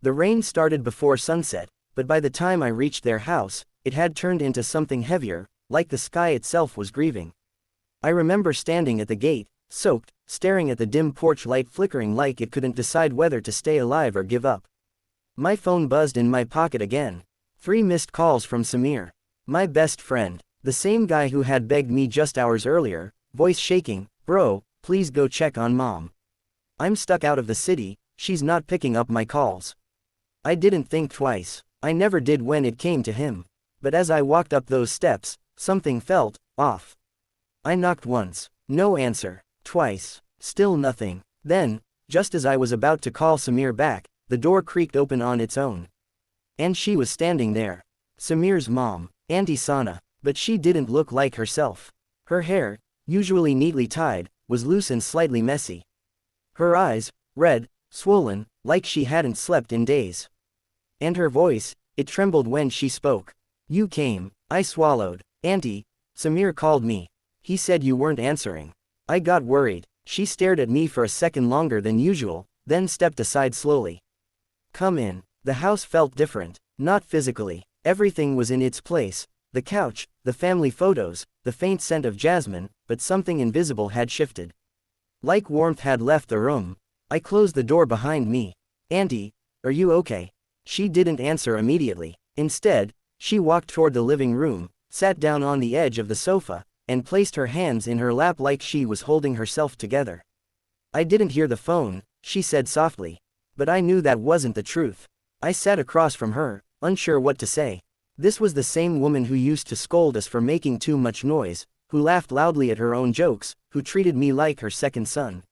The rain started before sunset, but by the time I reached their house, it had turned into something heavier, like the sky itself was grieving. I remember standing at the gate, soaked, staring at the dim porch light flickering like it couldn't decide whether to stay alive or give up. My phone buzzed in my pocket again. 3 missed calls from Samir. My best friend, the same guy who had begged me just hours earlier, voice shaking, "Bro, please go check on mom. I'm stuck out of the city, she's not picking up my calls." I didn't think twice. I never did when it came to him. But as I walked up those steps, something felt off. I knocked once. No answer. Twice. Still nothing. Then, just as I was about to call Samir back, the door creaked open on its own. And she was standing there. Samir's mom, Auntie Sana, but she didn't look like herself. Her hair, usually neatly tied, was loose and slightly messy. Her eyes, red, swollen, like she hadn't slept in days. And her voice, it trembled when she spoke. "You came." I swallowed. "Auntie, Samir called me. He said you weren't answering." I got worried. She stared at me for a second longer than usual, then stepped aside slowly. "Come in." The house felt different. Not physically. Everything was in its place. The couch, the family photos, the faint scent of jasmine, but something invisible had shifted. Like warmth had left the room. I closed the door behind me. "Auntie, are you okay?" She didn't answer immediately. Instead, she walked toward the living room, sat down on the edge of the sofa, and placed her hands in her lap like she was holding herself together. "I didn't hear the phone," she said softly. But I knew that wasn't the truth. I sat across from her, unsure what to say. This was the same woman who used to scold us for making too much noise, who laughed loudly at her own jokes, who treated me like her second son.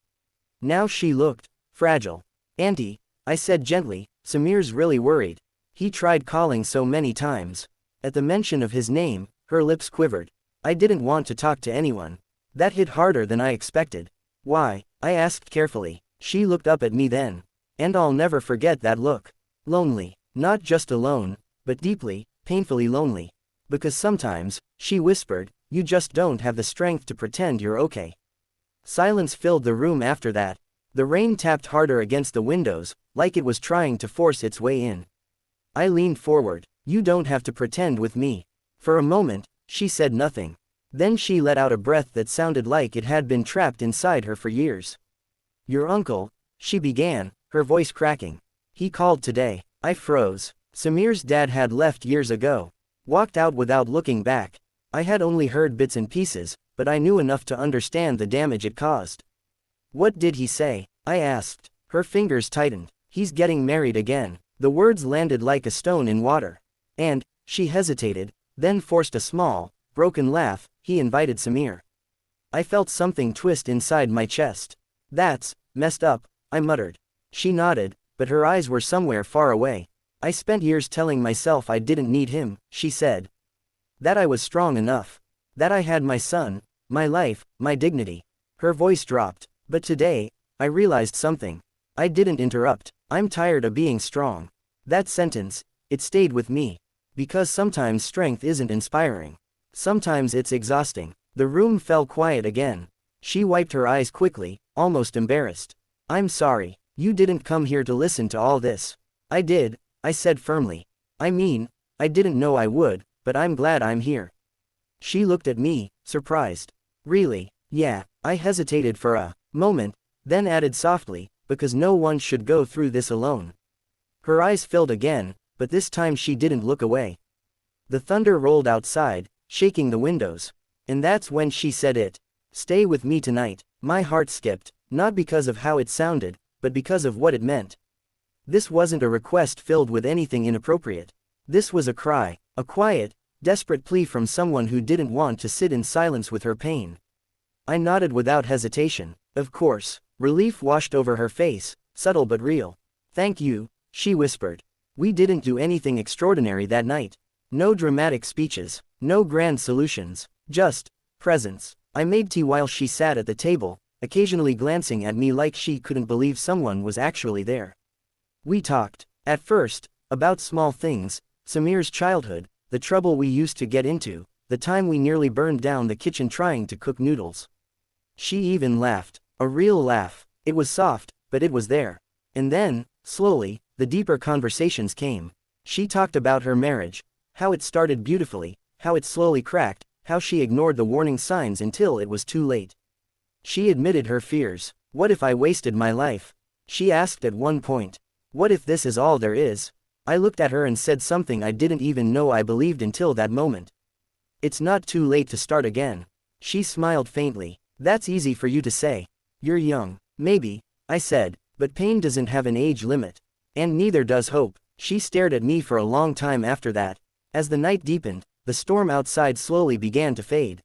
Now she looked fragile. "Auntie," I said gently, "Samir's really worried. He tried calling so many times." At the mention of his name, her lips quivered. I didn't want to talk to anyone. That hit harder than I expected. "Why?" I asked carefully. She looked up at me then. And I'll never forget that look. Lonely. Not just alone, but deeply, painfully lonely. "Because sometimes," she whispered, "you just don't have the strength to pretend you're okay." Silence filled the room after that. The rain tapped harder against the windows, like it was trying to force its way in. I leaned forward. "You don't have to pretend with me." For a moment, she said nothing. Then she let out a breath that sounded like it had been trapped inside her for years. "Your uncle," she began, her voice cracking. "He called today." I froze. Samir's dad had left years ago. Walked out without looking back. I had only heard bits and pieces, but I knew enough to understand the damage it caused. "What did he say?" I asked. Her fingers tightened. "He's getting married again." The words landed like a stone in water. "And," she hesitated, then forced a small, broken laugh, "he invited Samir." I felt something twist inside my chest. "That's messed up," I muttered. She nodded, but her eyes were somewhere far away. "I spent years telling myself I didn't need him," she said. "That I was strong enough. That I had my son, my life, my dignity." Her voice dropped. "But today, I realized something." I didn't interrupt. "I'm tired of being strong." That sentence, it stayed with me. Because sometimes strength isn't inspiring. Sometimes it's exhausting. The room fell quiet again. She wiped her eyes quickly, almost embarrassed. "I'm sorry. You didn't come here to listen to all this." "I did," I said firmly. "I mean, I didn't know I would, but I'm glad I'm here." She looked at me, surprised. "Really?" "Yeah." I hesitated for a moment, then added softly, "because no one should go through this alone." Her eyes filled again, but this time she didn't look away. The thunder rolled outside, shaking the windows. And that's when she said it. "Stay with me tonight." My heart skipped, not because of how it sounded, but because of what it meant. This wasn't a request filled with anything inappropriate. This was a cry, a quiet, desperate plea from someone who didn't want to sit in silence with her pain. I nodded without hesitation. Of course. Relief washed over her face, subtle but real. "Thank you," she whispered. "We didn't do anything extraordinary that night. No dramatic speeches, no grand solutions, just presence." I made tea while she sat at the table, occasionally glancing at me like she couldn't believe someone was actually there. We talked, at first, about small things, Samir's childhood, the trouble we used to get into, the time we nearly burned down the kitchen trying to cook noodles. She even laughed, a real laugh. It was soft, but it was there. And then, slowly, the deeper conversations came. She talked about her marriage, how it started beautifully, how it slowly cracked, how she ignored the warning signs until it was too late. She admitted her fears. What if I wasted my life? She asked at one point. What if this is all there is? I looked at her and said something I didn't even know I believed until that moment. It's not too late to start again. She smiled faintly. That's easy for you to say. You're young. Maybe, I said, but pain doesn't have an age limit. And neither does hope. She stared at me for a long time after that. As the night deepened, the storm outside slowly began to fade.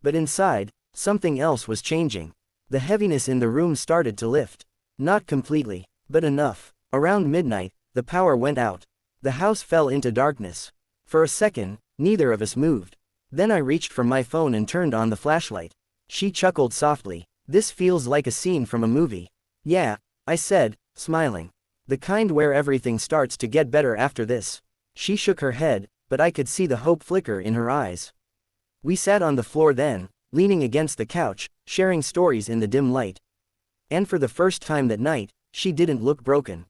But inside, something else was changing. The heaviness in the room started to lift. Not completely, but enough. Around midnight, the power went out. The house fell into darkness. For a second, neither of us moved. Then I reached for my phone and turned on the flashlight. She chuckled softly. This feels like a scene from a movie. Yeah, I said, smiling. The kind where everything starts to get better after this. She shook her head, but I could see the hope flicker in her eyes. We sat on the floor then, leaning against the couch, sharing stories in the dim light. And for the first time that night, she didn't look broken.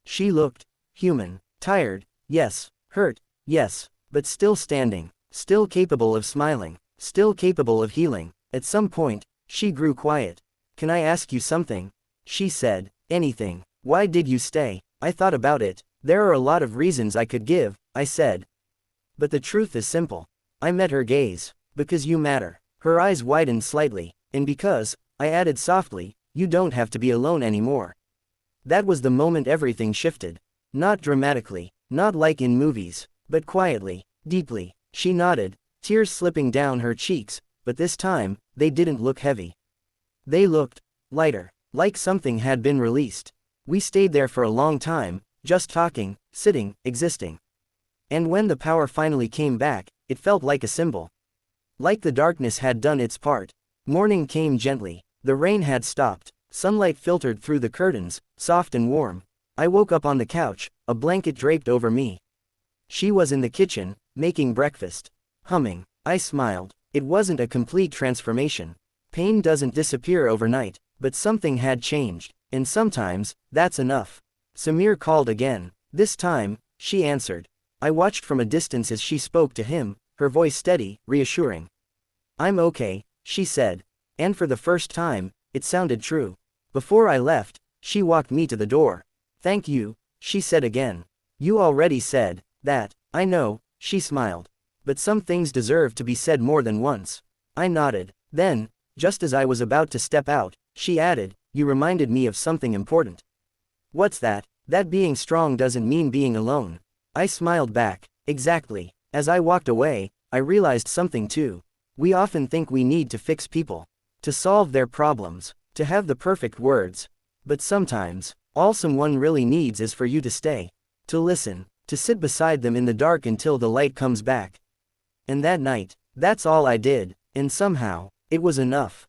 She looked human, tired, yes, hurt, yes, but still standing, still capable of smiling, still capable of healing. At some point, she grew quiet. Can I ask you something? She said. Anything. Why did you stay? I thought about it. There are a lot of reasons I could give, I said. But the truth is simple. I met her gaze. Because you matter. Her eyes widened slightly. And because, I added softly, you don't have to be alone anymore. That was the moment everything shifted. Not dramatically, not like in movies, but quietly, deeply. She nodded, tears slipping down her cheeks, but this time, they didn't look heavy. They looked lighter, like something had been released. We stayed there for a long time, just talking, sitting, existing. And when the power finally came back, it felt like a symbol. Like the darkness had done its part. Morning came gently. The rain had stopped. Sunlight filtered through the curtains, soft and warm. I woke up on the couch, a blanket draped over me. She was in the kitchen, making breakfast. Humming. I smiled. It wasn't a complete transformation. Pain doesn't disappear overnight, but something had changed, and sometimes, that's enough. Samir called again. This time, she answered. I watched from a distance as she spoke to him, her voice steady, reassuring. I'm okay, she said. And for the first time, it sounded true. Before I left, she walked me to the door. Thank you, she said again. You already said that. I know, she smiled. But some things deserve to be said more than once. I nodded. Then, just as I was about to step out, she added, you reminded me of something important. What's that? That being strong doesn't mean being alone. I smiled back. Exactly. As I walked away, I realized something too. We often think we need to fix people, to solve their problems, to have the perfect words. But sometimes, all someone really needs is for you to stay, to listen, to sit beside them in the dark until the light comes back. And that night, that's all I did, and somehow, it was enough.